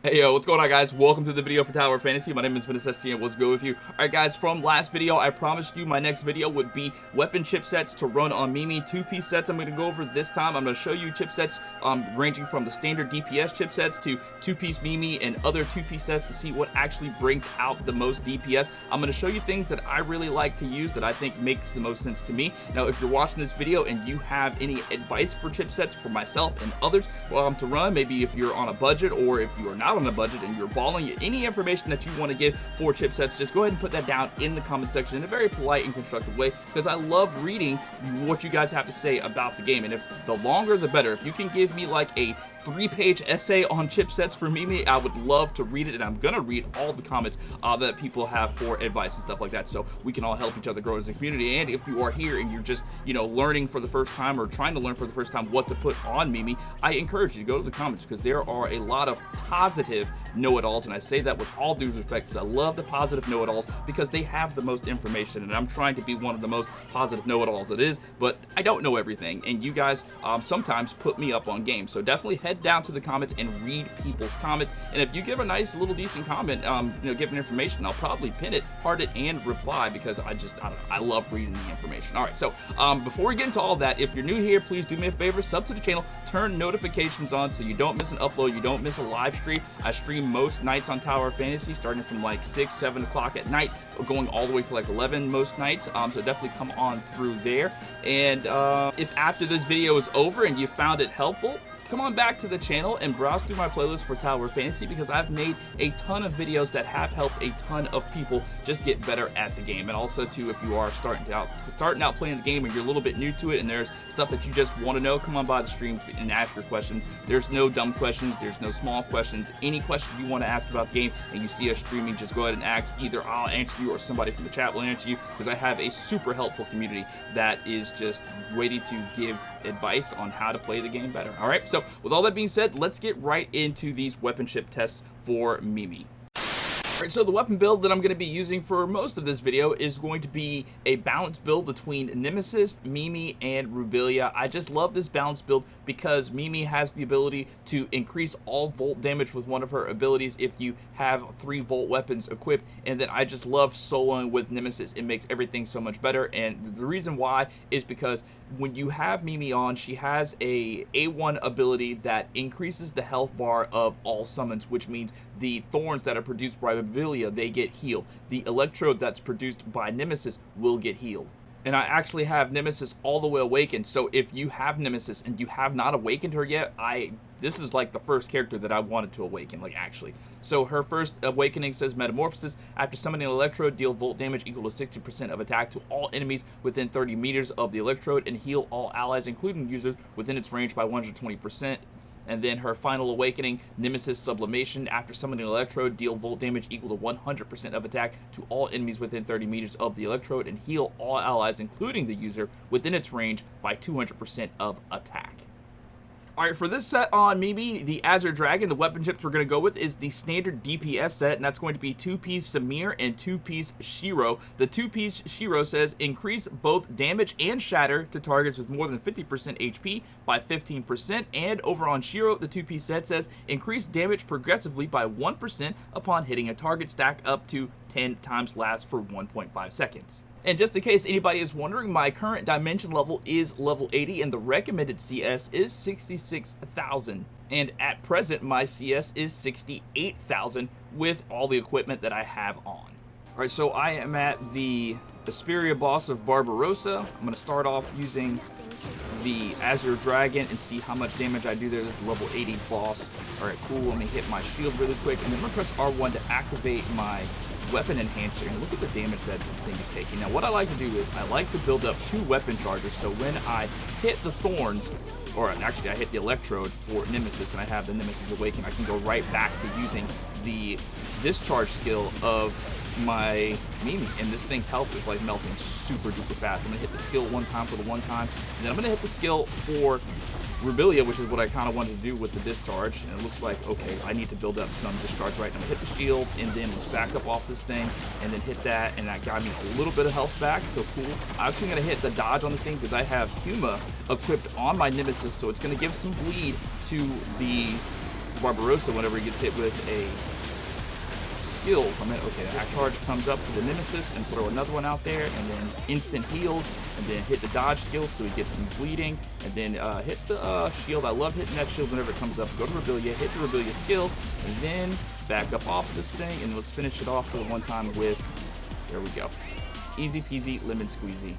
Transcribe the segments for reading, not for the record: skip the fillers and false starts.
Hey yo, what's going on guys? Welcome to the video for Tower Fantasy. My name is Ventus and what's good with you? Alright guys, from last video, I promised you my next video would be weapon chipsets to run on Mimi. Two-piece sets I'm going to go over this time. I'm going to show you chipsets ranging from the standard DPS chipsets to two-piece Mimi and other two-piece sets to see what actually brings out the most DPS. I'm going to show you things that I really like to use that I think makes the most sense to me. Now, if you're watching this video and you have any advice for chipsets for myself and others to run, maybe if you're on a budget or if you are not on a budget and you're balling, any information that you want to give for chipsets, just go ahead and put that down in the comment section in a very polite and constructive way, because I love reading what you guys have to say about the game. And if the longer the better. If you can give me like a 3-page essay on chipsets for Mimi, I would love to read it, and I'm gonna read all the comments that people have for advice and stuff like that, so we can all help each other grow as a community. And if you are here and you're just, learning for the first time or trying to learn for the first time what to put on Mimi, I encourage you to go to the comments, because there are a lot of positive know-it-alls, and I say that with all due respect, because I love the positive know-it-alls because they have the most information, and I'm trying to be one of the most positive know-it-alls it is, but I don't know everything, and you guys sometimes put me up on game, so definitely head down to the comments and read people's comments. And if you give a nice little decent comment, giving information, I'll probably pin it, heart it, and reply, because I love reading the information. All right, so before we get into all that, if you're new here, please do me a favor, sub to the channel, turn notifications on so you don't miss an upload, you don't miss a live stream. I stream most nights on Tower Fantasy, starting from like 6, 7 o'clock at night, going all the way to like 11 most nights. So definitely come on through there. And if after this video is over and you found it helpful, come on back to the channel and browse through my playlist for Tower Fantasy, because I've made a ton of videos that have helped a ton of people just get better at the game. And also too, if you are starting out playing the game and you're a little bit new to it and there's stuff that you just want to know, come on by the streams and ask your questions. There's no dumb questions, there's no small questions. Any question you want to ask about the game and you see us streaming, just go ahead and ask. Either I'll answer you or somebody from the chat will answer you, because I have a super helpful community that is just waiting to give advice on how to play the game better. All right, so with all that being said, let's get right into these weapon chip tests for Mimi. Alright, so the weapon build that I'm going to be using for most of this video is going to be a balanced build between Nemesis, Mimi, and Rubilia. I just love this balanced build because Mimi has the ability to increase all volt damage with one of her abilities if you have 3 volt weapons equipped, and then I just love soloing with Nemesis. It makes everything so much better, and the reason why is because when you have Mimi on, she has a A1 ability that increases the health bar of all summons, which means the thorns that are produced by Rubilia, they get healed. The electrode that's produced by Nemesis will get healed. And I actually have Nemesis all the way awakened, so if you have Nemesis and you have not awakened her yet, this is like the first character that I wanted to awaken, like actually. So her first awakening says Metamorphosis. After summoning an electrode, deal volt damage equal to 60% of attack to all enemies within 30 meters of the electrode and heal all allies, including users, within its range by 120%. And then her final awakening, Nemesis Sublimation. After summoning an electrode, deal volt damage equal to 100% of attack to all enemies within 30 meters of the electrode and heal all allies, including the user, within its range by 200% of attack. Alright, for this set on Mimi, the Azure Dragon, the weapon chips we're going to go with is the standard DPS set, and that's going to be 2-piece Samir and 2-piece Shiro. The 2-piece Shiro says increase both damage and shatter to targets with more than 50% HP by 15%, and over on Shiro, the 2-piece set says increase damage progressively by 1% upon hitting a target, stack up to 10 times last for 1.5 seconds. And just in case anybody is wondering, my current dimension level is level 80 and the recommended CS is 66,000. And at present, my CS is 68,000 with all the equipment that I have on. Alright, so I am at the Asperia boss of Barbarossa. I'm going to start off using the Azure Dragon and see how much damage I do there. This is level 80 boss. Alright, cool. Let me hit my shield really quick, and then I'm going to press R1 to activate my weapon enhancer, and look at the damage that this thing is taking. Now what I like to do is I like to build up 2 weapon charges, so when I hit the thorns, or actually I hit the electrode for Nemesis and I have the Nemesis awaken, I can go right back to using the discharge skill of my Mimi, and this thing's health is like melting super duper fast. I'm gonna hit the skill one time for the one time, and then I'm gonna hit the skill for Rubilia, which is what I kind of wanted to do with the discharge, and it looks like, okay, I need to build up some discharge right now. I'm gonna hit the shield, and then let's back up off this thing, and then hit that, and that got me a little bit of health back, so cool. I'm actually gonna hit the dodge on this thing because I have Huma equipped on my Nemesis, so it's gonna give some bleed to the Barbarossa whenever he gets hit with a skill from it. Okay, the act charge comes up to the Nemesis and throw another one out there, and then instant heals, and then hit the dodge skill so he gets some bleeding, and then hit the shield. I love hitting that shield whenever it comes up. Go to Rebellia, hit the Rebellia skill, and then back up off of this thing, and let's finish it off for the one time with, there we go. Easy peasy, lemon squeezy.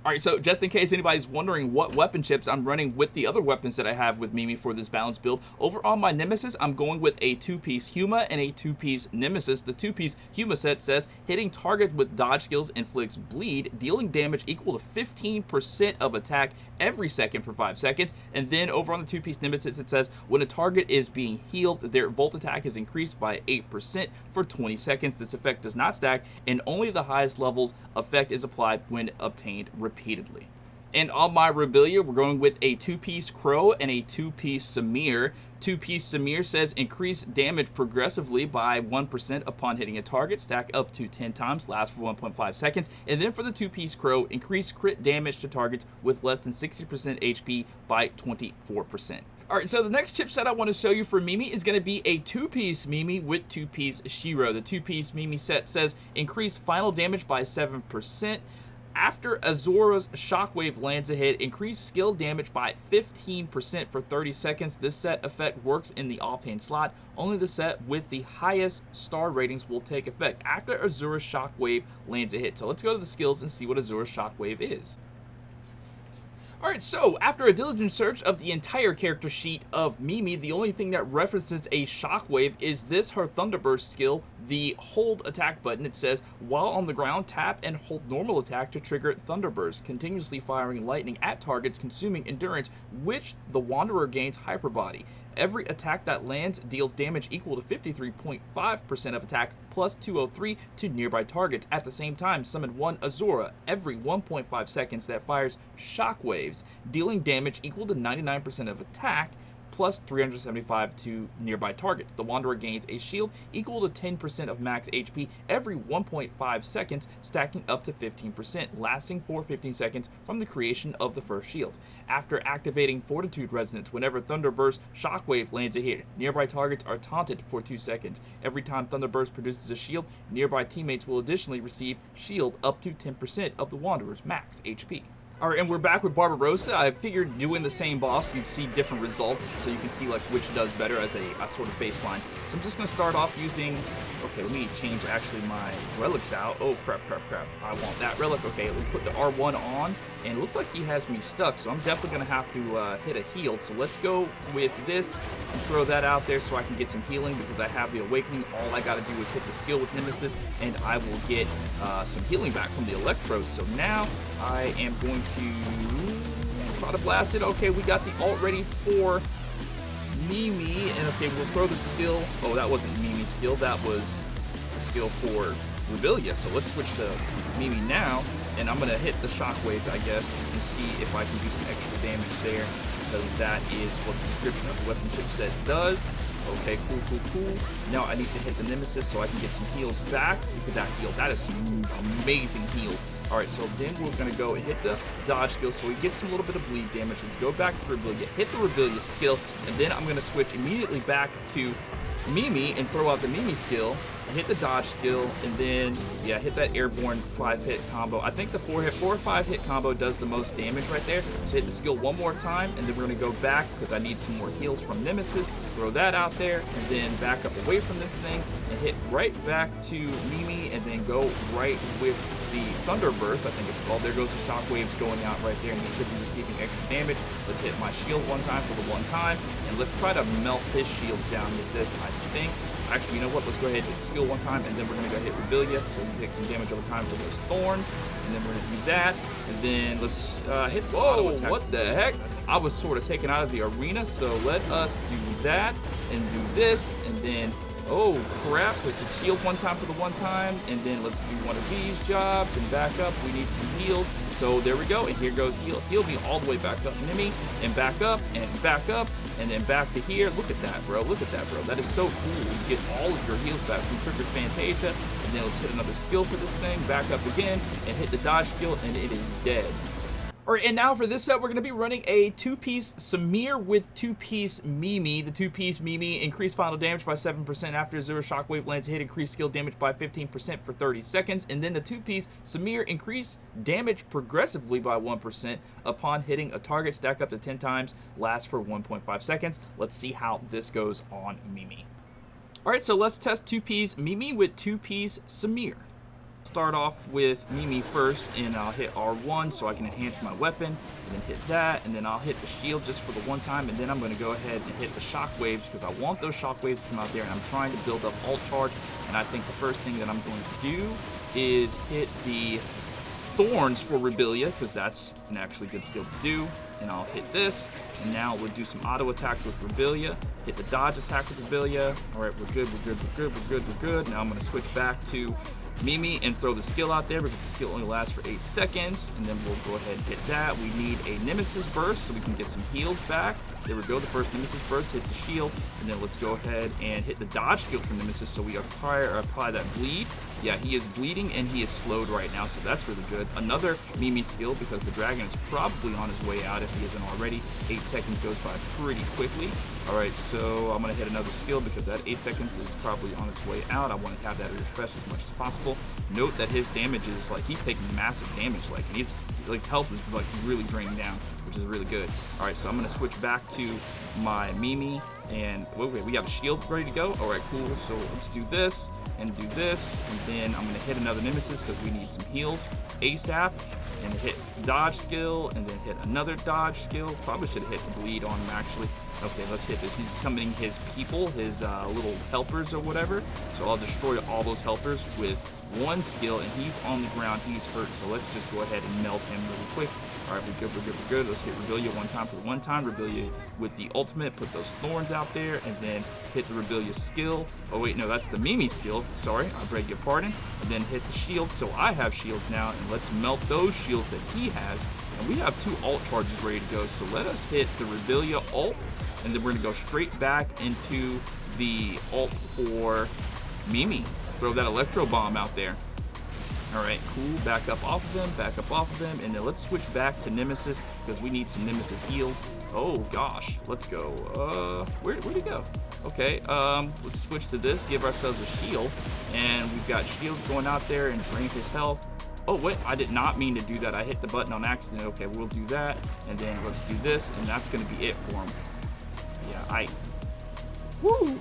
Alright, so just in case anybody's wondering what weapon chips I'm running with the other weapons that I have with Mimi for this balanced build, over on my Nemesis, I'm going with a 2-piece Huma and a 2-piece Nemesis. The 2-piece Huma set says, hitting targets with dodge skills inflicts bleed, dealing damage equal to 15% of attack every second for 5 seconds. And then over on the 2-piece Nemesis, it says, when a target is being healed, their volt attack is increased by 8% for 20 seconds. This effect does not stack, and only the highest levels effect is applied when obtained repeatedly. And on my Rebellia, we're going with a 2-piece Crow and a 2-piece Samir. 2-piece Samir says increase damage progressively by 1% upon hitting a target, stack up to 10 times, last for 1.5 seconds. And then for the 2-piece Crow, increase crit damage to targets with less than 60% HP by 24%. Alright, so the next chipset I want to show you for Mimi is going to be a 2-piece Mimi with 2-piece Shiro. The 2-piece Mimi set says increase final damage by 7%. After Azura's shockwave lands a hit, increase skill damage by 15% for 30 seconds. This set effect works in the offhand slot. Only the set with the highest star ratings will take effect after Azura's shockwave lands a hit. So let's go to the skills and see what Azura's shockwave is. Alright, so after a diligent search of the entire character sheet of Mimi, the only thing that references a shockwave is this, her Thunderburst skill, the hold attack button. It says, while on the ground, tap and hold normal attack to trigger Thunderburst, continuously firing lightning at targets, consuming endurance, which the Wanderer gains hyperbody. Every attack that lands deals damage equal to 53.5% of attack plus 203 to nearby targets. At the same time, summon one Azura every 1.5 seconds that fires shockwaves, dealing damage equal to 99% of attack plus 375 to nearby targets. The Wanderer gains a shield equal to 10% of max HP every 1.5 seconds, stacking up to 15%, lasting for 15 seconds from the creation of the first shield. After activating Fortitude Resonance, whenever Thunderburst Shockwave lands a hit, nearby targets are taunted for 2 seconds. Every time Thunderburst produces a shield, nearby teammates will additionally receive shield up to 10% of the Wanderer's max HP. Alright, and we're back with Barbarossa. I figured doing the same boss, you'd see different results, so you can see like which does better as a sort of baseline. So I'm just going to start off using, okay, let me change actually my relics out. Oh, crap. I want that relic. Okay, let me put the R1 on, and it looks like he has me stuck, so I'm definitely going to have to hit a heal. So let's go with this and throw that out there so I can get some healing, because I have the Awakening. All I got to do is hit the skill with Nemesis, and I will get some healing back from the Electrodes. So now I am going to try to blast it. Okay, we got the ult ready for Mimi, and okay, we'll throw the skill. Oh, that wasn't Mimi's skill, that was the skill for Rebellia. So let's switch to Mimi now, and I'm gonna hit the shockwaves, I guess, and see if I can do some extra damage there, because that is what the description of the weapon chipset does. Okay, cool. Now I need to hit the Nemesis so I can get some heals back. Look at that heal. That is some amazing heals. Alright, so then we're going to go and hit the dodge skill so we get some little bit of bleed damage. Let's go back to Rebellia, hit the Rebellia skill, and then I'm going to switch immediately back to Mimi and throw out the Mimi skill. I hit the dodge skill, and then, yeah, hit that airborne 5-hit combo. I think the 4 or 5 hit combo does the most damage right there. So hit the skill one more time, and then we're going to go back because I need some more heals from Nemesis. Throw that out there, and then back up away from this thing, and hit right back to Mimi, and then go right with the Thunderburst, I think it's called. There goes the shockwaves going out right there, and he should be receiving extra damage. Let's hit my shield one time for the one time, and let's try to melt his shield down with this, I think. Actually, you know what? Let's go ahead and hit the skill one time, and then we're going to go hit Rebellia, so we take some damage over time for those thorns, and then we're going to do that, and then let's hit some auto attack. What the heck? I was sort of taken out of the arena, so let us do that, and do this, and then, oh crap, we can shield one time for the one time, and then let's do one of these jobs, and back up. We need some heals, so there we go, and here goes heal me all the way back up, Mimi, and back up, and then back to here. Look at that, bro. That is so cool. You get all of your heals back from Trigger's Fantasia, and then let's hit another skill for this thing, back up again, and hit the dodge skill, and it is dead. All right, and now for this set, we're going to be running a two-piece Samir with two-piece Mimi. The two-piece Mimi increased final damage by 7% after 0 shockwave lands hit, increased skill damage by 15% for 30 seconds, and then the two-piece Samir increased damage progressively by 1% upon hitting a target, stack up to 10 times, lasts for 1.5 seconds. Let's see how this goes on Mimi. All right, so let's test two-piece Mimi with two-piece Samir. Start off with Mimi first, and I'll hit R1 so I can enhance my weapon, and then hit that, and then I'll hit the shield just for the one time, and then I'm going to go ahead and hit the shockwaves because I want those shockwaves to come out there, and I'm trying to build up alt charge. And I think the first thing that I'm going to do is hit the thorns for Rebellia because that's an actually good skill to do, and I'll hit this, and now we'll do some auto attacks with Rebellia, hit the dodge attack with Rebellia. All right, we're good, we're good, we're good, we're good, we're good. Now I'm going to switch back to Mimi and throw the skill out there because the skill only lasts for 8 seconds, and then we'll go ahead and hit that. We need a Nemesis burst so we can get some heals back. There we go, the first Nemesis burst, hit the shield, and then let's go ahead and hit the dodge skill for Nemesis so we apply that bleed. Yeah, he is bleeding and he is slowed right now, so that's really good. Another Mimi skill because the dragon is probably on his way out if he isn't already. 8 seconds goes by pretty quickly. All right, so I'm gonna hit another skill because that 8 seconds is probably on its way out. I want to have that refreshed as much as possible. Note that his damage is like, he's taking massive damage, like, and he's like, health is like really draining down, which is really good. All right, so I'm gonna switch back to my Mimi, and wait, we got a shield ready to go. All right, cool. So let's do this and do this, and then I'm gonna hit another Nemesis because we need some heals ASAP, and hit dodge skill, and then hit another dodge skill. Probably should have hit the bleed on him actually. Okay, let's hit this. He's summoning his people, his little helpers or whatever. So I'll destroy all those helpers with one skill, and he's on the ground, he's hurt. So let's just go ahead and melt him really quick. All right, we're good, we're good, we're good. Let's hit Rebellia one time for the one time. Rebellia with the ultimate, put those thorns out there, and then hit the Rebellia skill. Oh wait, no, that's the Mimi skill. Sorry, I beg your pardon. And then hit the shield, so I have shields now, and let's melt those shields that he has. And we have 2 alt charges ready to go, so let us hit the Rebellia ult, and then we're gonna go straight back into the ult for Mimi. Throw that electro bomb out there. All right, cool, back up off of them, back up off of them, and then let's switch back to Nemesis because we need some Nemesis heals. Oh gosh, let's go. Where'd he go? Okay, let's switch to this, give ourselves a shield, and we've got shields going out there and drain his health. Oh wait, I did not mean to do that. I hit the button on accident. Okay, we'll do that, and then let's do this, and that's gonna be it for him. Yeah, woo!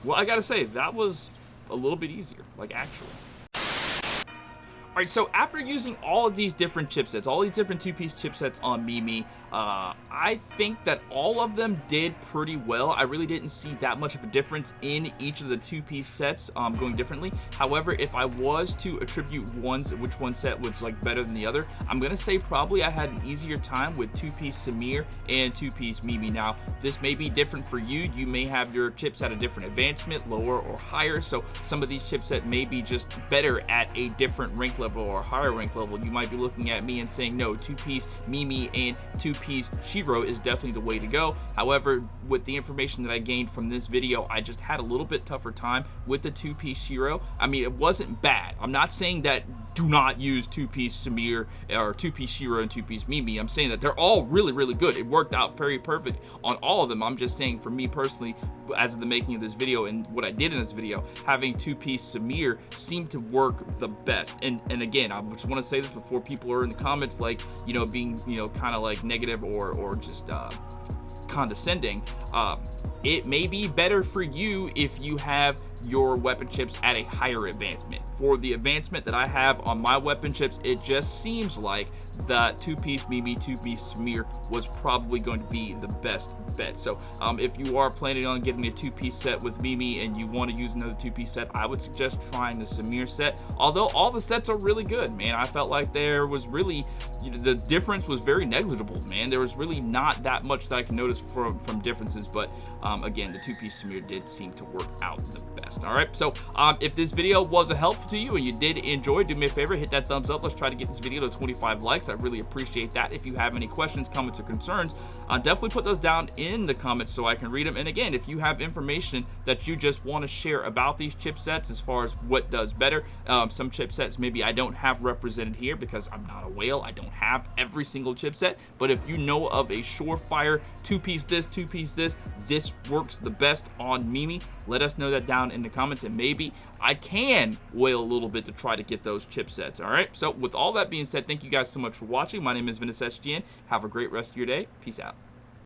Well, I gotta say, that was a little bit easier, like actually. All right, so after using all of these different chipsets, all these different two-piece chipsets on Mimi, I think that all of them did pretty well. I really didn't see that much of a difference in each of the two-piece sets going differently. However, if I was to attribute which one set was like better than the other, I'm gonna say probably I had an easier time with two-piece Samir and two-piece Mimi. Now, this may be different for you. You may have your chips at a different advancement, lower or higher, so some of these chipsets may be just better at a different rank level or higher rank level. You might be looking at me and saying, no, two-piece Mimi and two-piece Shiro is definitely the way to go. However, with the information that I gained from this video, I just had a little bit tougher time with the two-piece Shiro. I mean, it wasn't bad. I'm not saying that do not use two-piece Samir or two-piece Shiro and two-piece Mimi. I'm saying that they're all really, really good. It worked out very perfect on all of them. I'm just saying for me personally, as of the making of this video and what I did in this video, having two-piece Samir seemed to work the best. And again, I just want to say this before people are in the comments like, you know, being, you know, kind of like negative or just condescending. It may be better for you if you have your weapon chips at a higher advancement. For the advancement that I have on my weapon chips, it just seems like the two-piece Mimi, two-piece Samir was probably going to be the best bet. So if you are planning on getting a two-piece set with Mimi and you want to use another two-piece set, I would suggest trying the Samir set. Although all the sets are really good, man. I felt like there was really, you know, the difference was very negligible, man. There was really not that much that I can notice from differences, but again, the two-piece Samir did seem to work out the best. All right, so if this video was a help to you and you did enjoy, do me a favor, hit that thumbs up. Let's try to get this video to 25 likes. I really appreciate that. If you have any questions, comments, or concerns, definitely put those down in the comments so I can read them. And again, if you have information that you just want to share about these chipsets as far as what does better, some chipsets maybe I don't have represented here because I'm not a whale. I don't have every single chipset, but if you know of a surefire two-piece this works the best on Mimi, let us know that down in the comments, and maybe I can whale a little bit to try to get those chipsets. All right, so with all that being said, thank you guys so much for watching. My name is Ventus. Have a great rest of your day. Peace out.